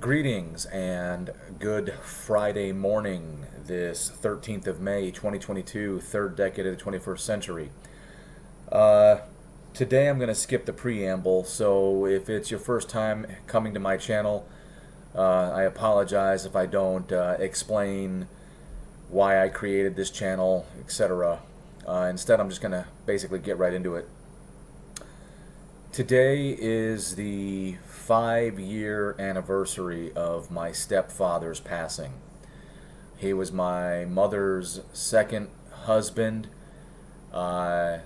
Greetings and good Friday morning, this 13th of May, 2022, third decade of the 21st century. Uh, Today I'm going to skip the preamble, so if it's your first time coming to my channel, I apologize if I don't explain why I created this channel, etc. Instead, I'm just going to basically get right into it. Today is the 5-year anniversary of my stepfather's passing. He was my mother's second husband, uh,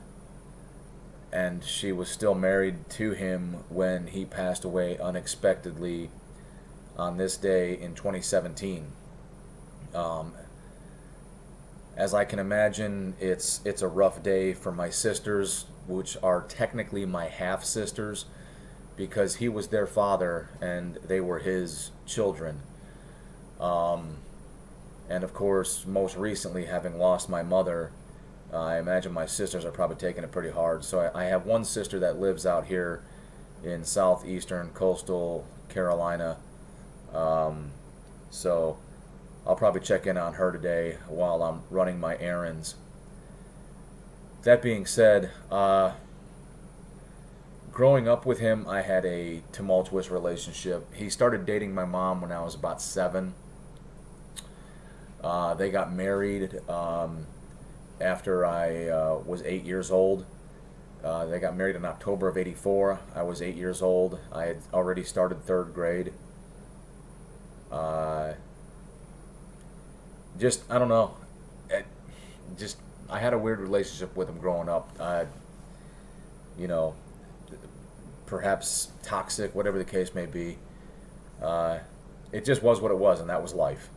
and she was still married to him when he passed away unexpectedly on this day in 2017. Um, as I can imagine, it's a rough day for my sisters, which are technically my half sisters, because he was their father and they were his children. Um, and of course, most recently, having lost my mother, I imagine my sisters are probably taking it pretty hard. So I have one sister that lives out here in southeastern coastal Carolina. Um, so I'll probably check in on her today while I'm running my errands. That being said, growing up with him, I had a tumultuous relationship. He started dating my mom when I was about 7. They got married after I was 8 years old. They got married in October of '84. I was 8 years old. I had already started third grade. Uh, I don't know. It, just I had a weird relationship with him growing up. You know, perhaps toxic, whatever the case may be. Uh, it just was what it was, and that was life.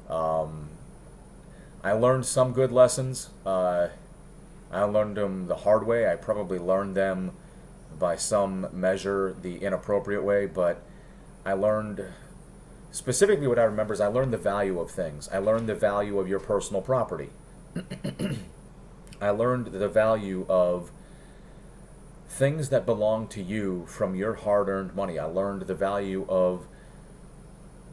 Um, I learned some good lessons. I learned them the hard way. I probably learned them by some measure the inappropriate way, but I learned specifically what I remember is I learned the value of things. I learned the value of your personal property. I learned the value of things that belong to you from your hard-earned money. I learned the value of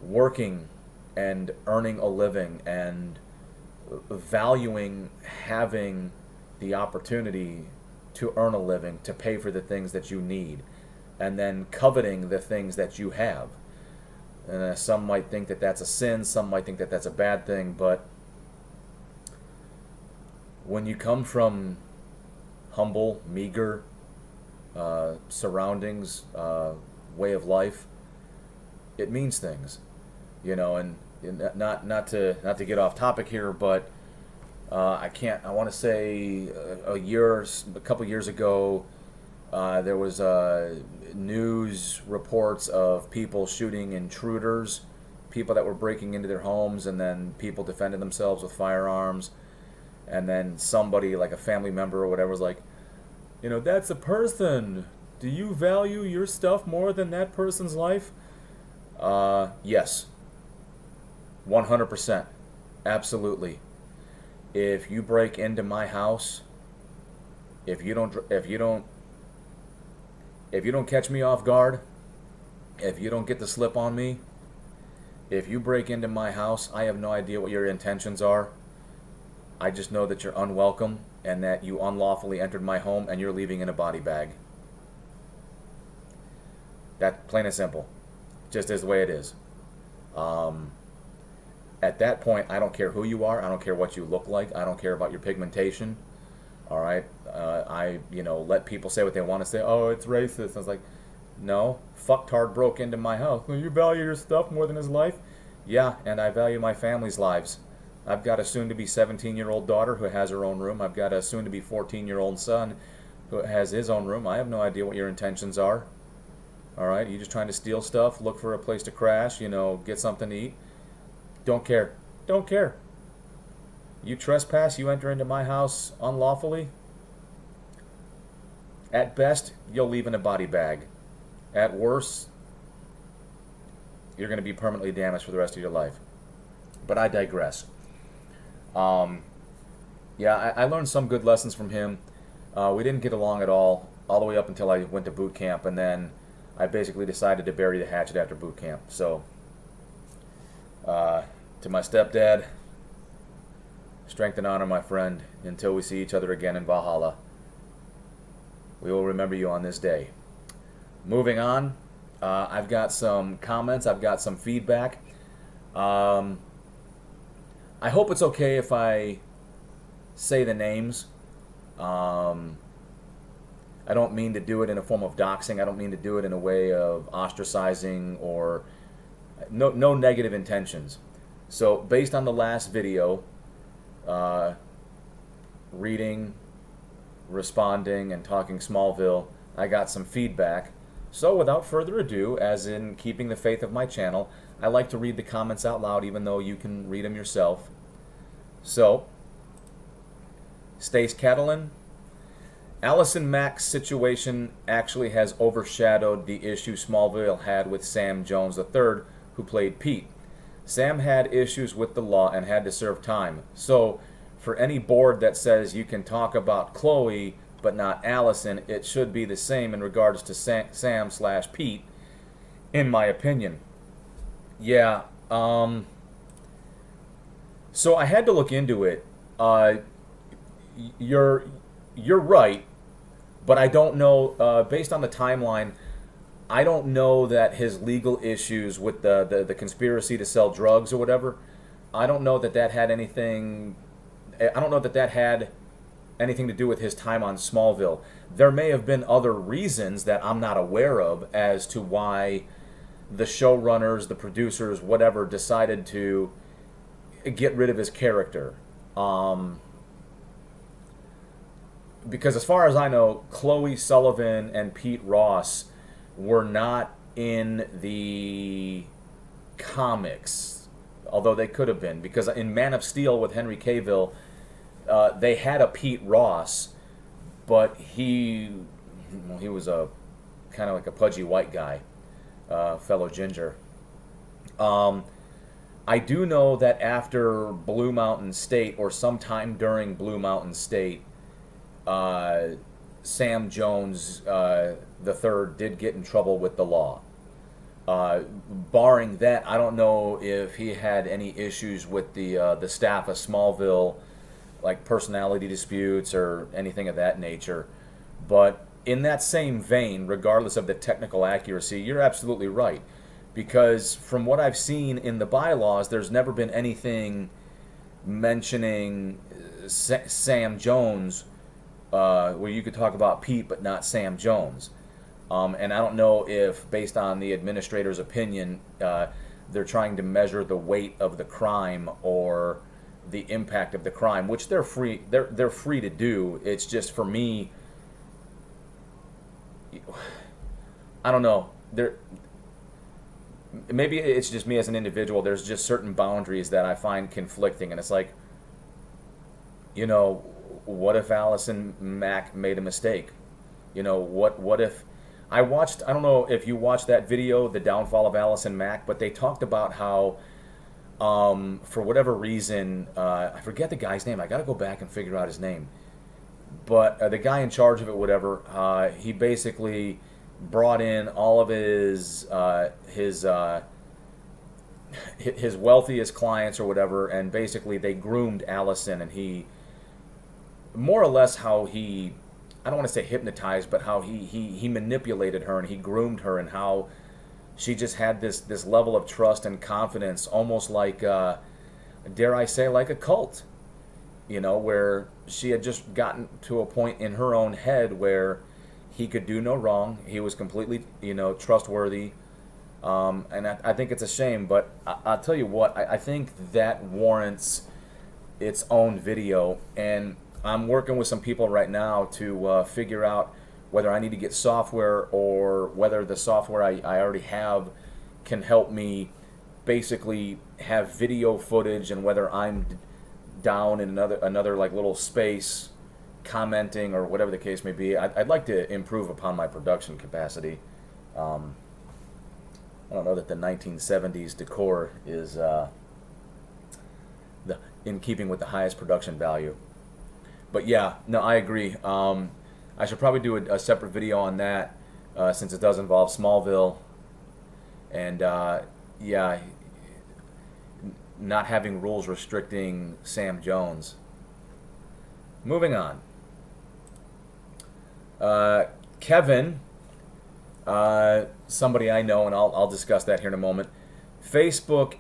working and earning a living and valuing having the opportunity to earn a living to pay for the things that you need, and then coveting the things that you have. And some might think that that's a sin, some might think that that's a bad thing, but when you come from humble, meager surroundings, way of life, it means things, and not to get off topic here, but I want to say a couple years ago, there was news reports of people shooting intruders, people that were breaking into their homes, and then people defended themselves with firearms, and then somebody, like a family member or whatever, was like, that's a person. Do you value your stuff more than that person's life? Yes. 100%. Absolutely. If you break into my house, if you don't catch me off guard, if you don't get the slip on me, if you break into my house, I have no idea what your intentions are. I just know that you're unwelcome and that you unlawfully entered my home and you're leaving in a body bag. That plain and simple. Just is the way it is. At that point, I don't care who you are. I don't care what you look like. I don't care about your pigmentation. All right. I let people say what they want to say. Oh, it's racist. I was like, no, fucktard broke into my house. Well, you value your stuff more than his life? Yeah, and I value my family's lives. I've got a soon-to-be 17-year-old daughter who has her own room. I've got a soon-to-be 14-year-old son who has his own room. I have no idea what your intentions are. All right, you just trying to steal stuff, look for a place to crash, get something to eat. Don't care. Don't care. You trespass, you enter into my house unlawfully. At best, you'll leave in a body bag. At worst, you're going to be permanently damaged for the rest of your life. But I digress. Yeah, I learned some good lessons from him. We didn't get along at all the way up until I went to boot camp, and then I basically decided to bury the hatchet after boot camp. So, to my stepdad, strength and honor, my friend, until we see each other again in Valhalla. We will remember you on this day. Moving on, I've got some comments, I've got some feedback. I hope it's okay if I say the names. I don't mean to do it in a form of doxing. I don't mean to do it in a way of ostracizing or no negative intentions. So based on the last video, reading, responding, and talking Smallville, I got some feedback. So without further ado, as in keeping the faith of my channel, I like to read the comments out loud even though you can read them yourself. So, Stace Catalan, Allison Mack's situation actually has overshadowed the issue Smallville had with Sam Jones III, who played Pete. Sam had issues with the law and had to serve time. So, for any board that says you can talk about Chloe but not Allison, it should be the same in regards to Sam/Pete, in my opinion. Yeah, so I had to look into it. You're right, but I don't know, based on the timeline, I don't know that his legal issues with the conspiracy to sell drugs or whatever, I don't know that that had anything to do with his time on Smallville. There may have been other reasons that I'm not aware of as to why the showrunners, the producers, whatever, decided to get rid of his character. Because as far as I know, Chloe Sullivan and Pete Ross were not in the comics, although they could have been, because in Man of Steel with Henry Cavill, they had a Pete Ross, but he was a kind of like a pudgy white guy, fellow ginger. I do know that after Blue Mountain State, or sometime during Blue Mountain State, Sam Jones III did get in trouble with the law. Barring that, I don't know if he had any issues with the staff of Smallville, like personality disputes or anything of that nature. But in that same vein, regardless of the technical accuracy, you're absolutely right. Because from what I've seen in the bylaws, there's never been anything mentioning Sam Jones where you could talk about Pete but not Sam Jones. And I don't know if, based on the administrator's opinion, they're trying to measure the weight of the crime or the impact of the crime, which they're free to do. It's just, for me, I don't know. Maybe it's just me as an individual. There's just certain boundaries that I find conflicting, and it's like, you know, what if Allison Mack made a mistake? You know, what if I don't know if you watched that video, The Downfall of Allison Mack, but they talked about how, for whatever reason, I forget the guy's name. I got to go back and figure out his name. But the guy in charge of it, whatever, he basically brought in all of his wealthiest clients or whatever, and basically they groomed Allison, and he, more or less, how he, I don't want to say hypnotized, but how he manipulated her and he groomed her, and how she just had this level of trust and confidence, almost like, dare I say, like a cult, you know, where she had just gotten to a point in her own head where he could do no wrong. He was completely, you know, trustworthy. And I think it's a shame, but I'll tell you what, I think that warrants its own video. And I'm working with some people right now to figure out whether I need to get software, or whether the software I already have can help me basically have video footage, and whether I'm down in another like little space commenting or whatever the case may be. I'd like to improve upon my production capacity. I don't know that the 1970s decor is in keeping with the highest production value. But yeah, no, I agree. I should probably do a separate video on that, since it does involve Smallville, and yeah, not having rules restricting Sam Jones. Moving on. Kevin, somebody I know, and I'll discuss that here in a moment. Facebook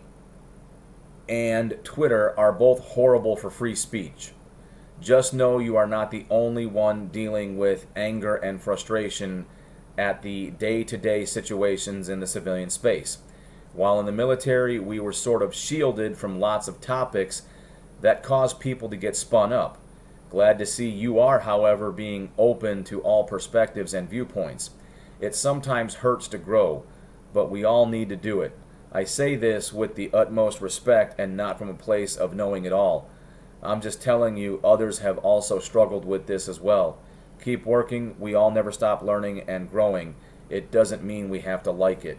and Twitter are both horrible for free speech. Just know you are not the only one dealing with anger and frustration at the day-to-day situations in the civilian space. While in the military, we were sort of shielded from lots of topics that cause people to get spun up. Glad to see you are, however, being open to all perspectives and viewpoints. It sometimes hurts to grow, but we all need to do it. I say this with the utmost respect and not from a place of knowing it all. I'm just telling you others have also struggled with this as well. Keep working. We all never stop learning and growing. It doesn't mean we have to like it.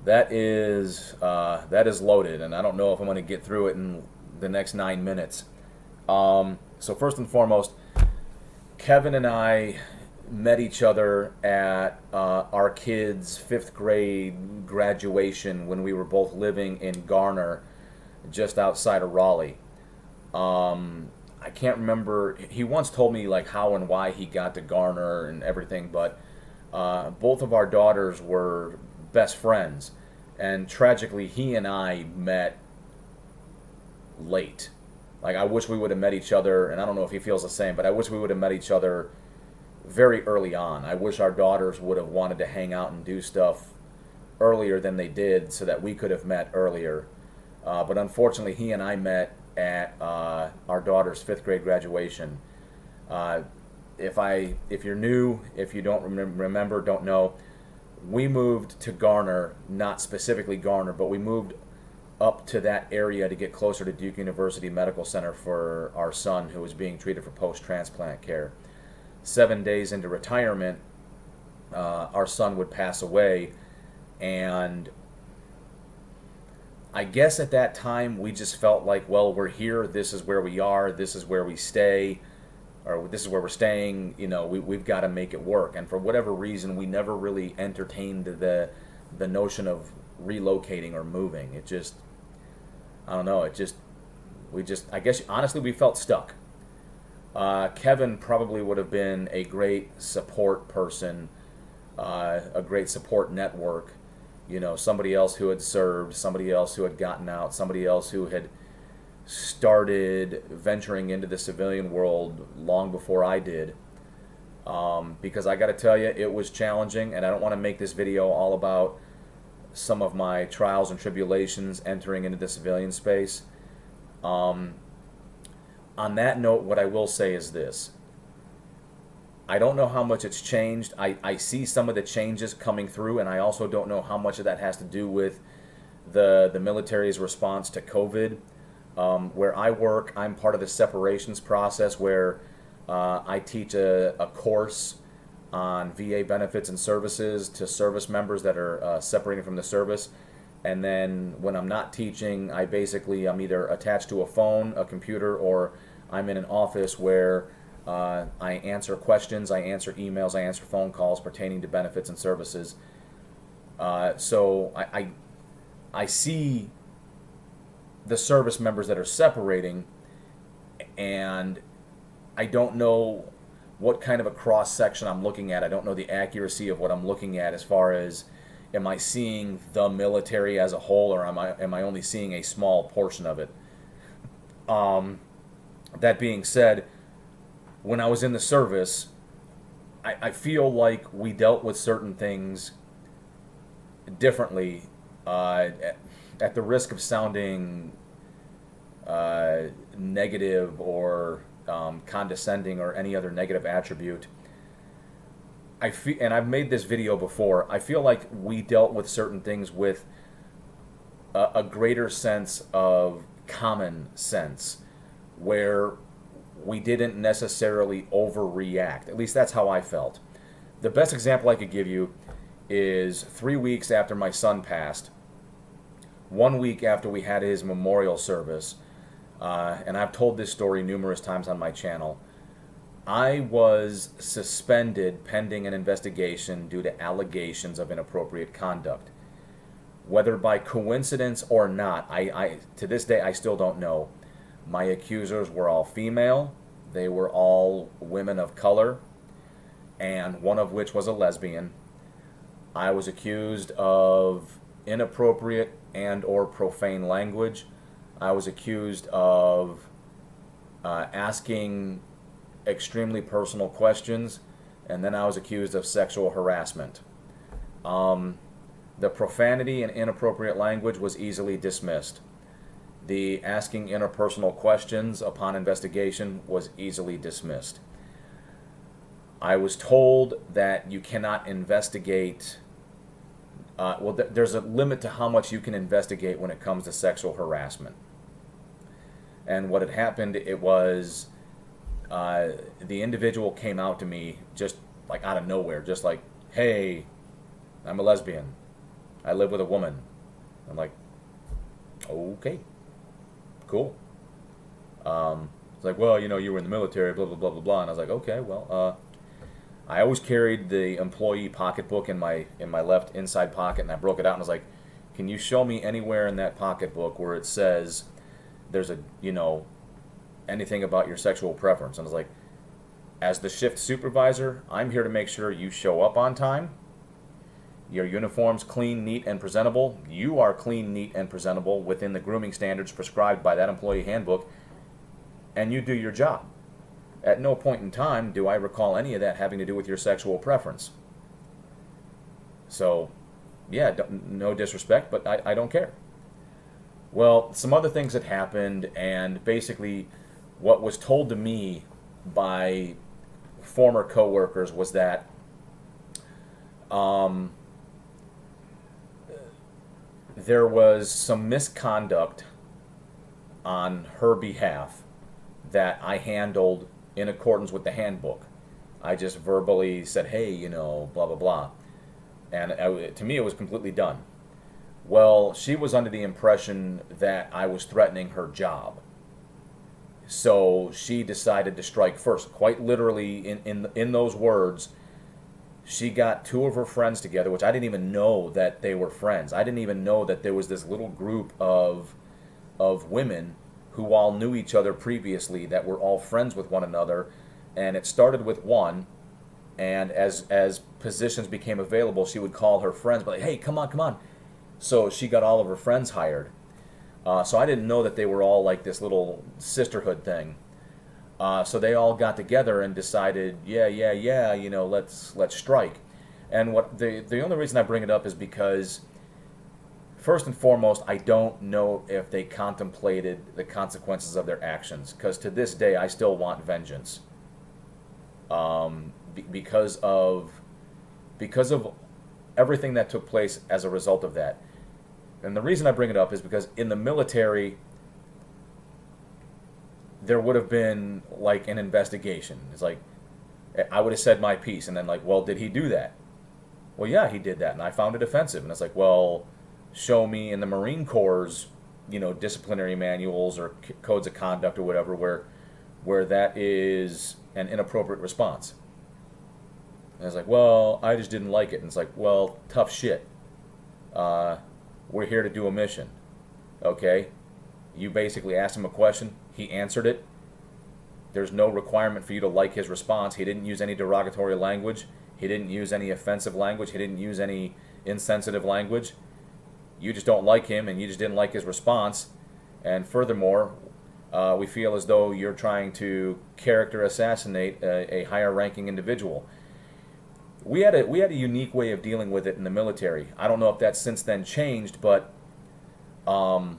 That is loaded, and I don't know if I'm going to get through it in the next 9 minutes. So first and foremost, Kevin and I met each other at our kids' 5th grade graduation when we were both living in Garner, just outside of Raleigh. I can't remember. He once told me like how and why he got to Garner and everything, but both of our daughters were best friends, and tragically he and I met late. Like, I wish we would have met each other, and I don't know if he feels the same, but I wish we would have met each other very early on. I wish our daughters would have wanted to hang out and do stuff earlier than they did so that we could have met earlier. But unfortunately, he and I met at our daughter's 5th grade graduation. If you're new, if you don't remember, don't know, we moved to Garner, not specifically Garner, but we moved up to that area to get closer to Duke University Medical Center for our son, who was being treated for post-transplant care. 7 days into retirement, our son would pass away, and I guess at that time we just felt like, well, we're here, this is where we are, this is where we stay, or this is where we're staying, you know, we've got to make it work. And for whatever reason, we never really entertained the notion of relocating or moving. It just, I don't know, I guess honestly we felt stuck. Kevin probably would have been a great support person, a great support network, you know, somebody else who had served, somebody else who had gotten out, somebody else who had started venturing into the civilian world long before I did. Because I got to tell you, it was challenging, and I don't want to make this video all about some of my trials and tribulations entering into the civilian space. On that note, what I will say is this. I don't know how much it's changed. I see some of the changes coming through, and I also don't know how much of that has to do with the military's response to COVID. Where I work, I'm part of the separations process where I teach a course on VA benefits and services to service members that are separating from the service. And then when I'm not teaching, I'm either attached to a phone, a computer, or I'm in an office where I answer questions, I answer emails, I answer phone calls pertaining to benefits and services. So I see the service members that are separating, and I don't know what kind of a cross section I'm looking at. I don't know the accuracy of what I'm looking at as far as, am I seeing the military as a whole, or am I only seeing a small portion of it? That being said, when I was in the service, I feel like we dealt with certain things differently. At the risk of sounding negative or condescending or any other negative attribute, I feel, and I've made this video before, I feel like we dealt with certain things with a greater sense of common sense, where we didn't necessarily overreact. At least that's how I felt. The best example I could give you is 3 weeks after my son passed, 1 week after we had his memorial service, and I've told this story numerous times on my channel. I was suspended pending an investigation due to allegations of inappropriate conduct. Whether by coincidence or not, I to this day I still don't know. My accusers were all female. They were all women of color, and one of which was a lesbian. I was accused of inappropriate and or profane language. I was accused of asking extremely personal questions, and then I was accused of sexual harassment. The profanity and inappropriate language was easily dismissed. The asking interpersonal questions upon investigation was easily dismissed. I was told that you cannot investigate. There's a limit to how much you can investigate when it comes to sexual harassment. And what had happened, it was the individual came out to me just like out of nowhere, just like, hey, I'm a lesbian. I live with a woman. I'm like, okay, cool. It's like, well, you were in the military, blah, blah, blah, blah, blah. And I was like, okay, well, I always carried the employee pocketbook in my left inside pocket, and I broke it out and I was like, can you show me anywhere in that pocketbook where it says there's anything about your sexual preference? And I was like, as the shift supervisor, I'm here to make sure you show up on time. Your uniform's clean, neat, and presentable. You are clean, neat, and presentable within the grooming standards prescribed by that employee handbook, and you do your job. At no point in time do I recall any of that having to do with your sexual preference. So, yeah, no disrespect, but I don't care. Well, some other things had happened, and basically what was told to me by former coworkers was that there was some misconduct on her behalf that I handled in accordance with the handbook. I just verbally said, hey, blah, blah, blah. And to me, it was completely done. Well, she was under the impression that I was threatening her job. So she decided to strike first. Quite literally, in those words, she got two of her friends together, which I didn't even know that they were friends. I didn't even know that there was this little group of women who all knew each other previously, that were all friends with one another. And it started with one, and as positions became available, she would call her friends, but like, hey, come on, come on. So she got all of her friends hired. So I didn't know that they were all like this little sisterhood thing. So they all got together and decided, yeah, let's strike. And what the only reason I bring it up is because, first and foremost, I don't know if they contemplated the consequences of their actions, because to this day I still want vengeance. Because of everything that took place as a result of that. And the reason I bring it up is because in the military, there would have been like an investigation. It's like, I would have said my piece, and then like, well, did he do that? Well, yeah, he did that, and I found it offensive. And it's like, well, show me in the Marine Corps', disciplinary manuals or codes of conduct or whatever, where that is an inappropriate response. And it's like, well, I just didn't like it. And it's like, well, tough shit. We're here to do a mission. Okay? You basically asked him a question. He answered it. There's no requirement for you to like his response. He didn't use any derogatory language. He didn't use any offensive language. He didn't use any insensitive language. You just don't like him, and you just didn't like his response. And furthermore, we feel as though you're trying to character assassinate a higher-ranking individual. We had a unique way of dealing with it in the military. I don't know if that's since then changed, but the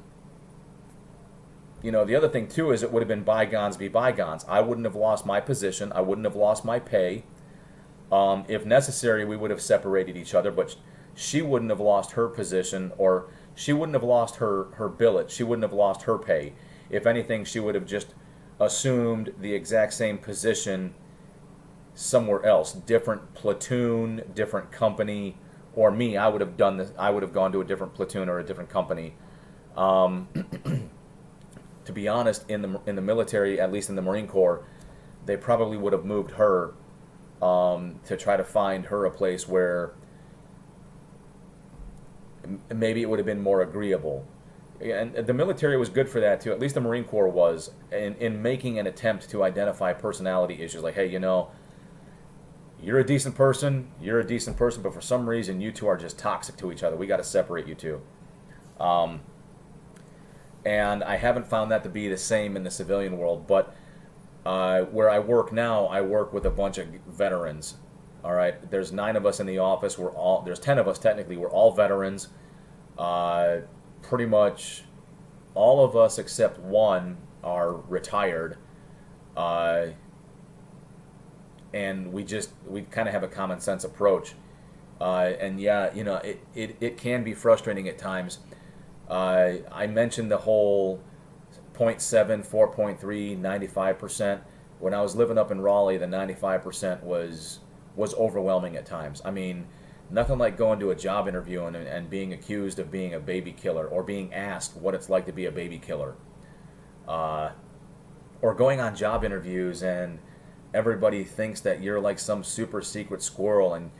other thing too is it would have been bygones be bygones. I wouldn't have lost my position. I wouldn't have lost my pay. If necessary, we would have separated each other, but she wouldn't have lost her position, or she wouldn't have lost her billet. She wouldn't have lost her pay. If anything, she would have just assumed the exact same position somewhere else, different platoon, different company, or me, I would have done this. I would have gone to a different platoon or a different company. To be honest, in the military, at least in the Marine Corps, they probably would have moved her to try to find her a place where maybe it would have been more agreeable. And the military was good for that too. At least the Marine Corps was in making an attempt to identify personality issues. Like, hey, you're a decent person, but for some reason you two are just toxic to each other. We got to separate you two. And I haven't found that to be the same in the civilian world. But where I work now, I work with a bunch of veterans. All right, there's 9 of us in the office. There's 10 of us technically. We're all veterans. Pretty much all of us except one are retired. And we kind of have a common sense approach. And yeah, it can be frustrating at times. I mentioned the whole 0.7, 4.3, 95%. When I was living up in Raleigh, the 95% was overwhelming at times. I mean, nothing like going to a job interview and being accused of being a baby killer, or being asked what it's like to be a baby killer. Or going on job interviews and everybody thinks that you're like some super secret squirrel and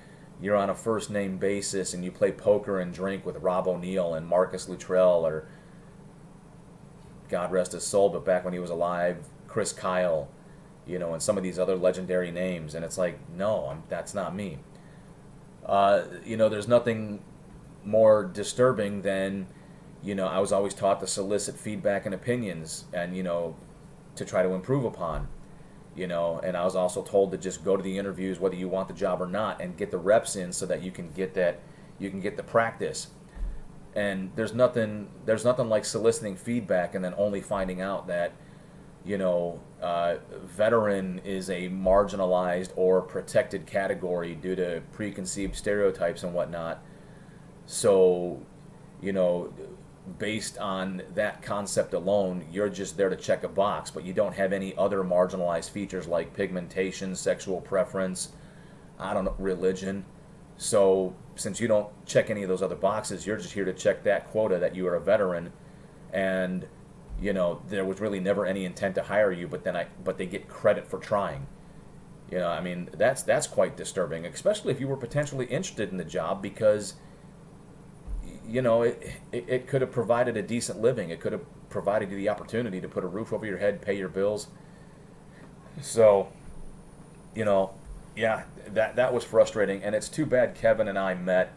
you're on a first name basis and you play poker and drink with Rob O'Neill and Marcus Luttrell, or God rest his soul, but back when he was alive, Chris Kyle, and some of these other legendary names. And it's like, no, that's not me. There's nothing more disturbing than, I was always taught to solicit feedback and opinions and, to try to improve upon, and I was also told to just go to the interviews whether you want the job or not and get the reps in so that you can get the practice. And there's nothing like soliciting feedback and then only finding out that, veteran is a marginalized or protected category due to preconceived stereotypes and whatnot. So, based on that concept alone, you're just there to check a box, but you don't have any other marginalized features like pigmentation, sexual preference, religion. So since you don't check any of those other boxes, you're just here to check that quota that you are a veteran, and there was really never any intent to hire you, but they get credit for trying. That's quite disturbing, especially if you were potentially interested in the job, because it could have provided a decent living. It could have provided you the opportunity to put a roof over your head, pay your bills. So, yeah, that was frustrating, and it's too bad Kevin and I met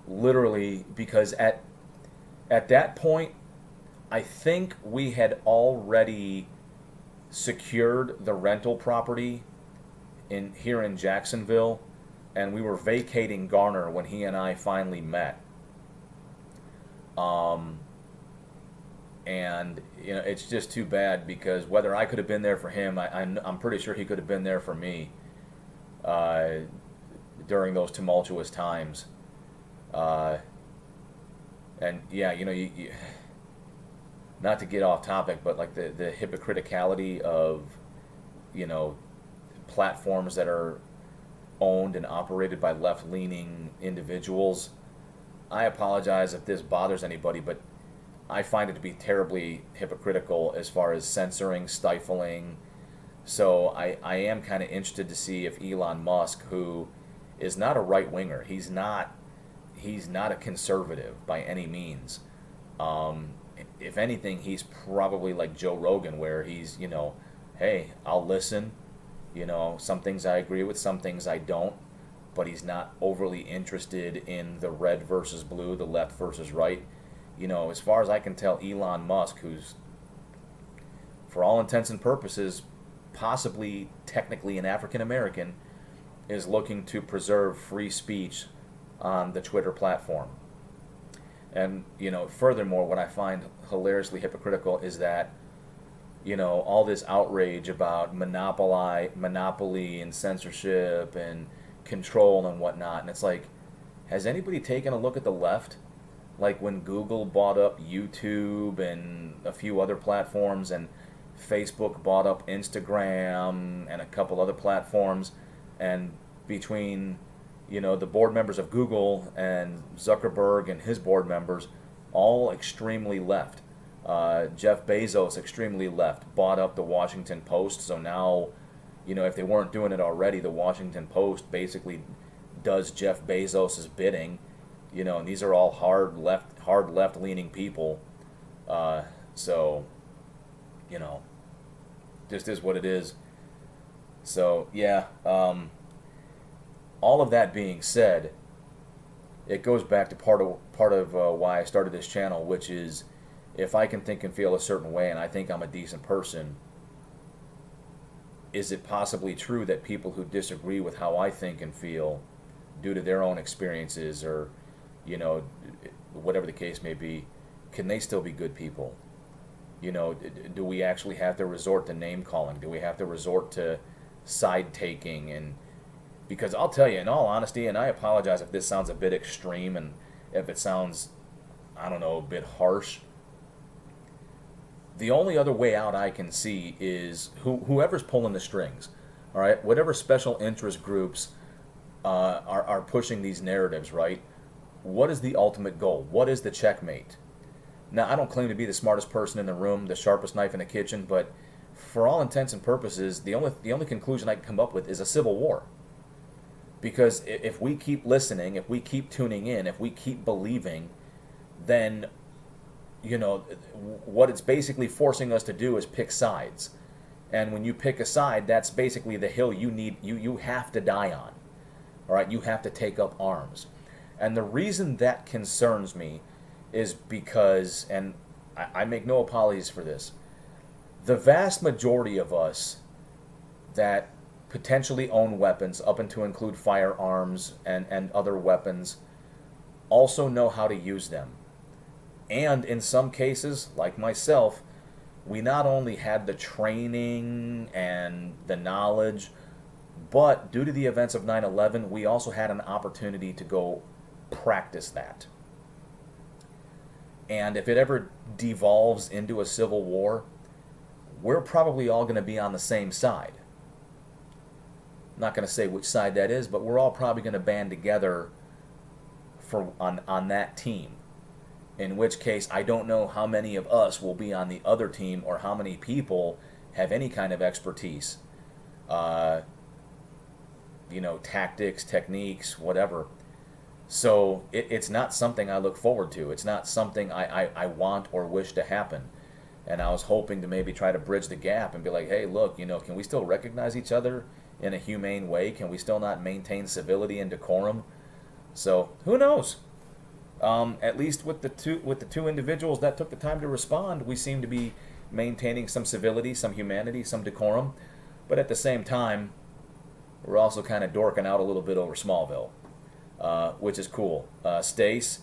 literally because at that point, I think we had already secured the rental property here in Jacksonville, and we were vacating Garner when he and I finally met. And it's just too bad, because whether I could have been there for him, I'm pretty sure he could have been there for me during those tumultuous times. And yeah, you not to get off topic, but like the hypocriticality of platforms that are owned and operated by left-leaning individuals. I apologize if this bothers anybody, but I find it to be terribly hypocritical as far as censoring, stifling. So I am kind of interested to see if Elon Musk, who is not a right-winger, he's not a conservative by any means. If anything, he's probably like Joe Rogan, where he's, hey, I'll listen. Some things I agree with, some things I don't, but he's not overly interested in the red versus blue, the left versus right. As far as I can tell, Elon Musk, who's, for all intents and purposes, possibly technically an African American, is looking to preserve free speech on the Twitter platform. And, furthermore, what I find hilariously hypocritical is that, all this outrage about monopoly and censorship and control and whatnot. And it's like, has anybody taken a look at the left? Like when Google bought up YouTube and a few other platforms, and Facebook bought up Instagram and a couple other platforms, and between the board members of Google and Zuckerberg and his board members, all extremely left. Jeff Bezos, extremely left, bought up the Washington Post. So now, if they weren't doing it already, the Washington Post basically does Jeff Bezos' bidding. And these are all hard left leaning people. So, just is what it is. So yeah, all of that being said, it goes back to part of why I started this channel, which is if I can think and feel a certain way and I think I'm a decent person, is it possibly true that people who disagree with how I think and feel due to their own experiences or, whatever the case may be, can they still be good people? Do we actually have to resort to name calling? Do we have to resort to side taking? And because I'll tell you, in all honesty, and I apologize if this sounds a bit extreme and if it sounds, I don't know, a bit harsh, the only other way out I can see is whoever's pulling the strings, all right? Whatever special interest groups are pushing these narratives, right? What is the ultimate goal? What is the checkmate? Now, I don't claim to be the smartest person in the room, the sharpest knife in the kitchen, but for all intents and purposes, the only conclusion I can come up with is a civil war. Because if we keep listening, if we keep tuning in, if we keep believing, then what it's basically forcing us to do is pick sides. And when you pick a side, that's basically the hill you have to die on. All right, you have to take up arms. And the reason that concerns me is because, and I make no apologies for this, the vast majority of us that potentially own weapons, up and to include firearms and other weapons, also know how to use them. And in some cases, like myself, we not only had the training and the knowledge, but due to the events of 9/11, we also had an opportunity to go practice that. And if it ever devolves into a civil war, we're probably all going to be on the same side. I'm not going to say which side that is, but we're all probably going to band together on that team. In which case, I don't know how many of us will be on the other team or how many people have any kind of expertise. Tactics, techniques, whatever. So it's not something I look forward to. It's not something I want or wish to happen. And I was hoping to maybe try to bridge the gap and be like, hey, look, can we still recognize each other in a humane way? Can we still not maintain civility and decorum? So who knows? At least with the two individuals that took the time to respond, we seem to be maintaining some civility, some humanity, some decorum. But at the same time, we're also kind of dorking out a little bit over Smallville, which is cool. Stace,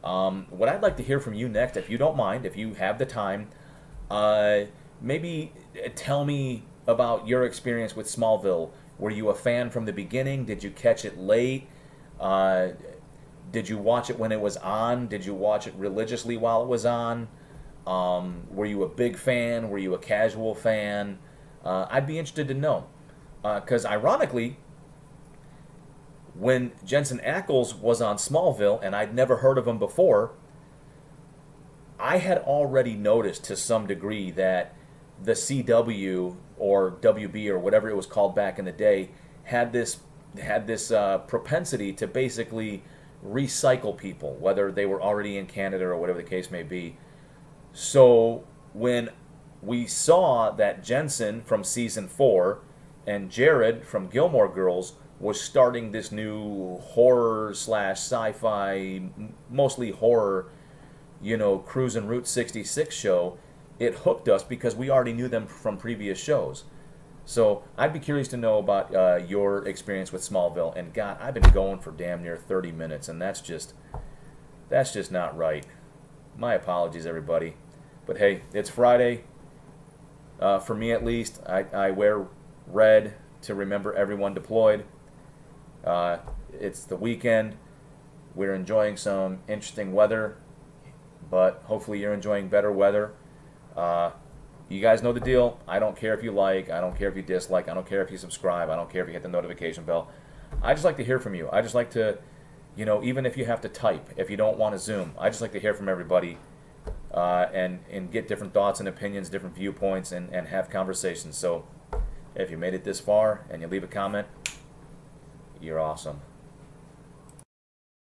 what I'd like to hear from you next, if you don't mind, if you have the time, maybe tell me about your experience with Smallville. Were you a fan from the beginning? Did you catch it late? Did you watch it when it was on? Did you watch it religiously while it was on? Were you a big fan? Were you a casual fan? I'd be interested to know. Because ironically, when Jensen Ackles was on Smallville, and I'd never heard of him before, I had already noticed to some degree that the CW or WB or whatever it was called back in the day had this propensity to basically recycle people, whether they were already in Canada or whatever the case may be. So when we saw that Jensen from season 4 and Jared from Gilmore Girls was starting this new horror / sci-fi, mostly horror, Cruisin' Route 66 show, it hooked us because we already knew them from previous shows. So I'd be curious to know about your experience with Smallville. And God, I've been going for damn near 30 minutes, and that's just not right. My apologies, everybody. But hey, it's Friday. For me at least, I wear red to remember everyone deployed. It's the weekend. We're enjoying some interesting weather, but hopefully you're enjoying better weather. You guys know the deal. I don't care if you like. I don't care if you dislike. I don't care if you subscribe. I don't care if you hit the notification bell. I just like to hear from you. I just like to, even if you have to type, if you don't want to Zoom, I just like to hear from everybody. and get different thoughts and opinions, different viewpoints, and have conversations. So if you made it this far and you leave a comment, you're awesome.